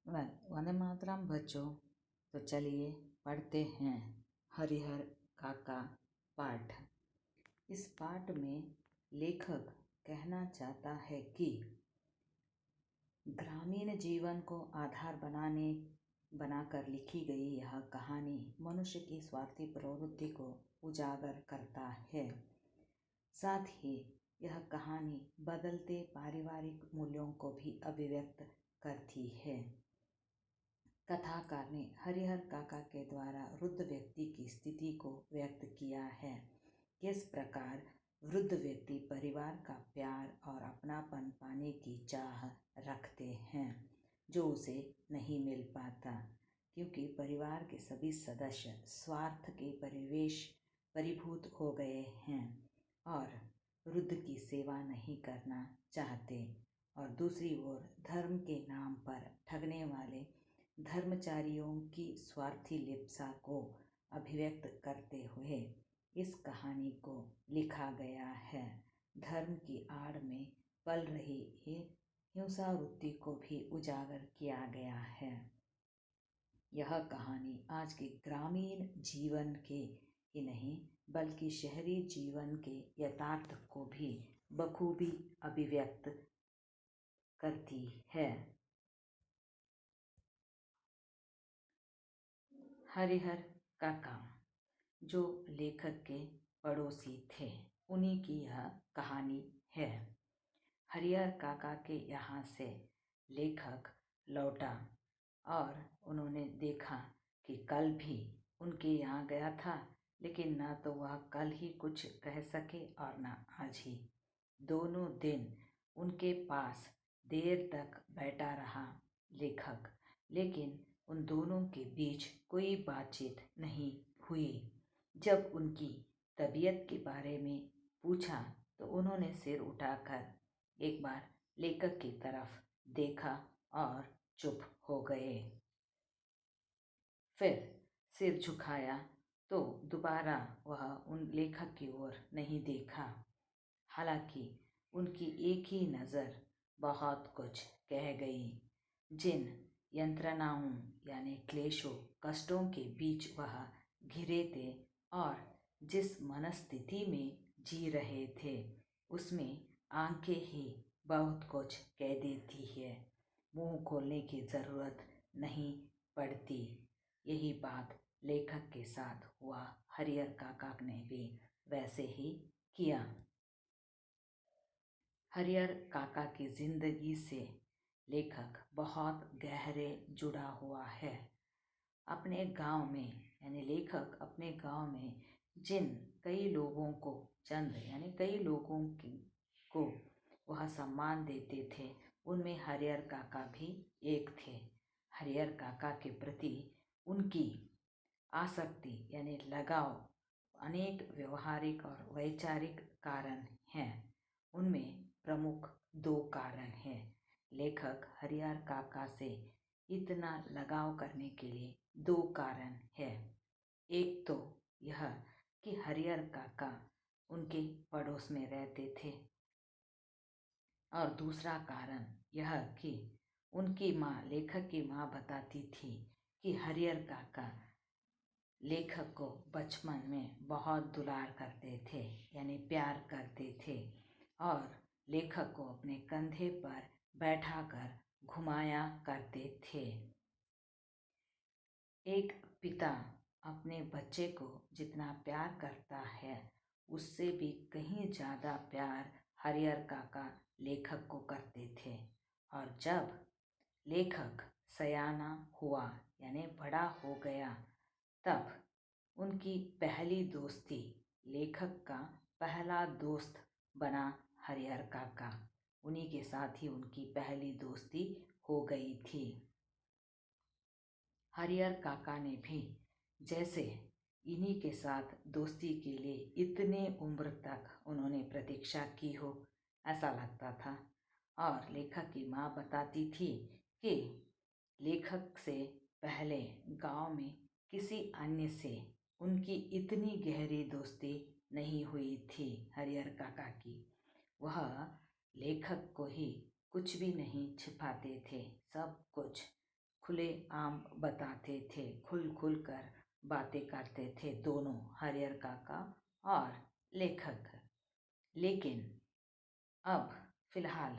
वंदे मातरम बच्चों। तो चलिए पढ़ते हैं हरिहर काका पाठ। इस पाठ में लेखक कहना चाहता है कि ग्रामीण जीवन को आधार बनाकर लिखी गई यह कहानी मनुष्य की स्वार्थी प्रवृत्ति को उजागर करता है। साथ ही यह कहानी बदलते पारिवारिक मूल्यों को भी अभिव्यक्त करती है। कथाकार ने हरिहर काका के द्वारा वृद्ध व्यक्ति की स्थिति को व्यक्त किया है। किस प्रकार वृद्ध व्यक्ति परिवार का प्यार और अपनापन पाने की चाह रखते हैं, जो उसे नहीं मिल पाता, क्योंकि परिवार के सभी सदस्य स्वार्थ के परिभूत हो गए हैं और वृद्ध की सेवा नहीं करना चाहते। और दूसरी ओर धर्म के नाम पर ठगने वाले धर्मचारियों की स्वार्थी लिप्सा को अभिव्यक्त करते हुए इस कहानी को लिखा गया है। धर्म की आड़ में पल रही हिंसा वृत्ति को भी उजागर किया गया है। यह कहानी आज के ग्रामीण जीवन के ही नहीं बल्कि शहरी जीवन के यथार्थ को भी बखूबी अभिव्यक्त करती है। हरिहर काका जो लेखक के पड़ोसी थे, उन्हीं की यह कहानी है। हरिहर काका के यहाँ से लेखक लौटा और उन्होंने देखा कि कल भी उनके यहाँ गया था, लेकिन ना तो वह कल ही कुछ कह सके और ना आज ही। दोनों दिन उनके पास देर तक बैठा रहा लेखक, लेकिन उन दोनों के बीच कोई बातचीत नहीं हुई। जब उनकी तबीयत के बारे में पूछा तो उन्होंने सिर उठाकर एक बार लेखक की तरफ देखा और चुप हो गए। फिर सिर झुकाया तो दोबारा वह उन लेखक की ओर नहीं देखा। हालांकि उनकी एक ही नज़र बहुत कुछ कह गई। जिन यंत्रणाओं यानी क्लेशों कष्टों के बीच वह घिरे थे और जिस मनस्थिति में जी रहे थे, उसमें आंखें ही बहुत कुछ कह देती है। मुंह खोलने की ज़रूरत नहीं पड़ती। यही बात लेखक के साथ हुआ। हरिहर काका ने भी वैसे ही किया। हरिहर काका की जिंदगी से लेखक बहुत गहरे जुड़ा हुआ है। अपने गांव में यानी लेखक अपने गांव में जिन कई लोगों को को वह सम्मान देते थे, उनमें हरिहर काका भी एक थे। हरिहर काका के प्रति उनकी आसक्ति यानी लगाव अनेक व्यवहारिक और वैचारिक कारण हैं। उनमें प्रमुख दो कारण हैं। लेखक हरिहर काका से इतना लगाव करने के लिए दो कारण है। एक तो यह कि हरिहर काका उनके पड़ोस में रहते थे और दूसरा कारण यह कि उनकी माँ, लेखक की माँ बताती थी कि हरिहर काका लेखक को बचपन में बहुत दुलार करते थे यानी प्यार करते थे और लेखक को अपने कंधे पर बैठाकर घुमाया करते थे। एक पिता अपने बच्चे को जितना प्यार करता है, उससे भी कहीं ज़्यादा प्यार हरिहर काका लेखक को करते थे। और जब लेखक सयाना हुआ यानी बड़ा हो गया, तब उनकी पहली दोस्ती लेखक का पहला दोस्त बना हरिहर काका। उन्हीं के साथ ही उनकी पहली दोस्ती हो गई थी। हरिहर काका ने भी जैसे इन्हीं के साथ दोस्ती के लिए इतने उम्र तक उन्होंने प्रतीक्षा की हो, ऐसा लगता था। और लेखक की माँ बताती थी कि लेखक से पहले गांव में किसी अन्य से उनकी इतनी गहरी दोस्ती नहीं हुई थी हरिहर काका की। वह लेखक को ही कुछ भी नहीं छिपाते थे, सब कुछ खुले आम बताते थे, खुल खुल कर बातें करते थे दोनों, हरिहर काका और लेखक। लेकिन अब फिलहाल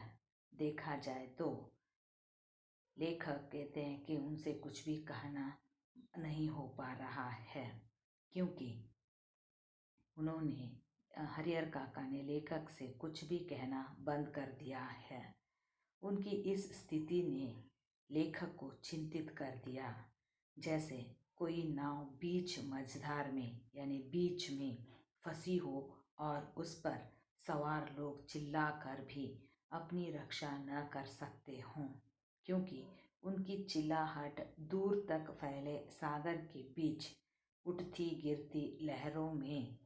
देखा जाए तो लेखक कहते हैं कि उनसे कुछ भी कहना नहीं हो पा रहा है, क्योंकि उन्होंने हरिहर काका ने लेखक से कुछ भी कहना बंद कर दिया है। उनकी इस स्थिति ने लेखक को चिंतित कर दिया, जैसे कोई नाव बीच मझधार में यानी बीच में फंसी हो और उस पर सवार लोग चिल्लाकर भी अपनी रक्षा न कर सकते हों, क्योंकि उनकी चिल्लाहट दूर तक फैले सागर के बीच उठती गिरती लहरों में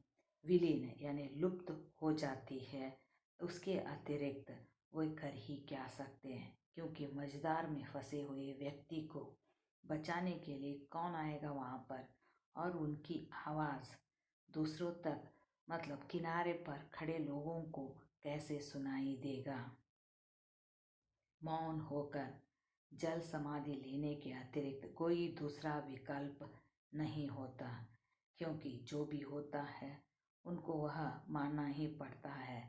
विलीन यानी लुप्त हो जाती है। उसके अतिरिक्त वे कर ही क्या सकते हैं, क्योंकि मझधार में फंसे हुए व्यक्ति को बचाने के लिए कौन आएगा वहाँ पर, और उनकी आवाज़ दूसरों तक मतलब किनारे पर खड़े लोगों को कैसे सुनाई देगा। मौन होकर जल समाधि लेने के अतिरिक्त कोई दूसरा विकल्प नहीं होता, क्योंकि जो भी होता है उनको वह मानना ही पड़ता है,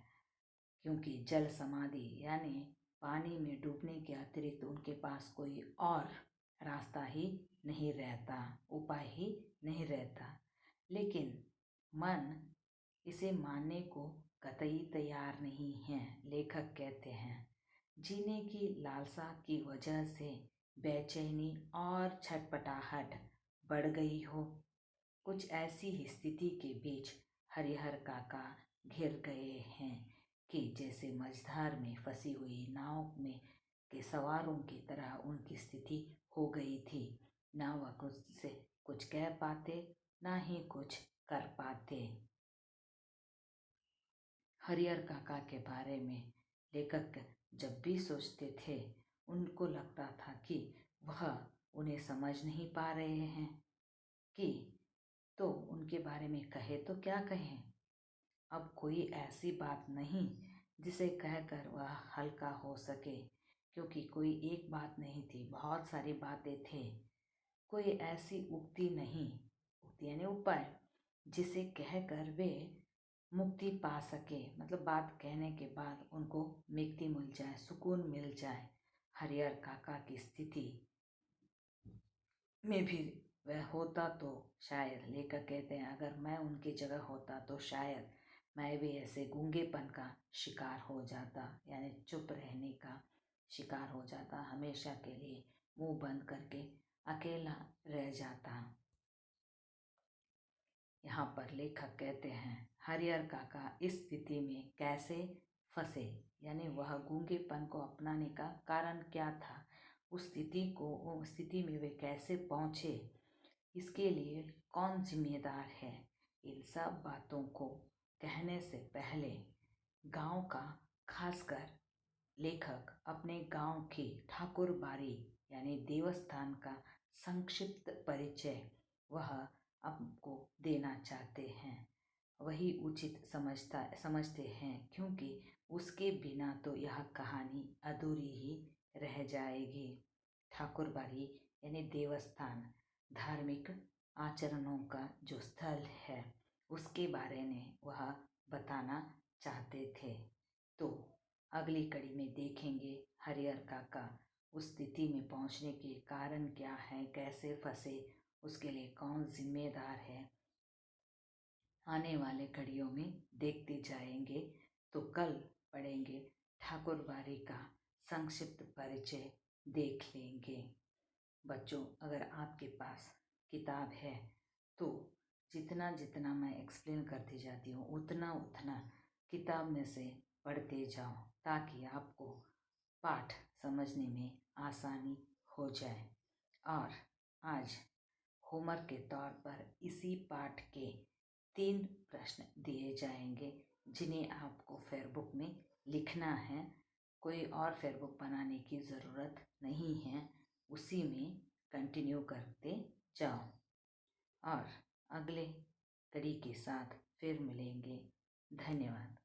क्योंकि जल समाधि यानी पानी में डूबने के अतिरिक्त उनके पास कोई और रास्ता ही नहीं रहता, उपाय ही नहीं रहता। लेकिन मन इसे मानने को कतई तैयार नहीं है। लेखक कहते हैं, जीने की लालसा की वजह से बेचैनी और छटपटाहट बढ़ गई हो। कुछ ऐसी ही स्थिति के बीच हरिहर काका घिर गए हैं कि जैसे मझधार में फंसी हुई नाव में के सवारों की तरह उनकी स्थिति हो गई थी। ना वह कुछ से कुछ कह पाते, ना ही कुछ कर पाते। हरिहर काका के बारे में लेखक जब भी सोचते थे, उनको लगता था कि वह उन्हें समझ नहीं पा रहे हैं, कि तो उनके बारे में कहे तो क्या कहें। अब कोई ऐसी बात नहीं जिसे कहकर वह हल्का हो सके, क्योंकि कोई एक बात नहीं थी, बहुत सारी बातें थे। कोई ऐसी उक्ति नहीं, उक्ति यानी उपाय, जिसे कहकर वे मुक्ति पा सके, मतलब बात कहने के बाद उनको मुक्ति मिल जाए, सुकून मिल जाए। हरिहर काका की स्थिति में भी वह होता तो शायद, लेखक कहते हैं, अगर मैं उनकी जगह होता तो शायद मैं भी ऐसे गूंगेपन का शिकार हो जाता, यानी चुप रहने का शिकार हो जाता, हमेशा के लिए मुंह बंद करके अकेला रह जाता। यहाँ पर लेखक कहते हैं, हरिहर काका इस स्थिति में कैसे फंसे, यानी वह गूंगेपन को अपनाने का कारण क्या था, उस स्थिति में वे कैसे पहुँचे, इसके लिए कौन जिम्मेदार है। इन सब बातों को कहने से पहले गांव का, खासकर लेखक अपने गांव की ठाकुर बाड़ी यानी देवस्थान का संक्षिप्त परिचय वह आपको देना चाहते हैं। वही उचित समझते हैं, क्योंकि उसके बिना तो यह कहानी अधूरी ही रह जाएगी। ठाकुर बाड़ी यानी देवस्थान धार्मिक आचरणों का जो स्थल है, उसके बारे में वह बताना चाहते थे। तो अगली कड़ी में देखेंगे हरिहर काका उस स्थिति में पहुंचने के कारण क्या है, कैसे फंसे, उसके लिए कौन जिम्मेदार है। आने वाले कड़ियों में देखते जाएंगे। तो कल पढ़ेंगे ठाकुर बाड़ी का संक्षिप्त परिचय देख लेंगे। बच्चों, अगर आपके पास किताब है तो जितना जितना मैं एक्सप्लेन करती जाती हूँ उतना उतना किताब में से पढ़ते जाओ, ताकि आपको पाठ समझने में आसानी हो जाए। और आज होमवर्क के तौर पर इसी पाठ के 3 प्रश्न दिए जाएंगे, जिन्हें आपको फेयरबुक में लिखना है। कोई और फेयरबुक बनाने की ज़रूरत नहीं है, उसी में कंटिन्यू करते जाओ। और अगले कड़ी के साथ फिर मिलेंगे। धन्यवाद।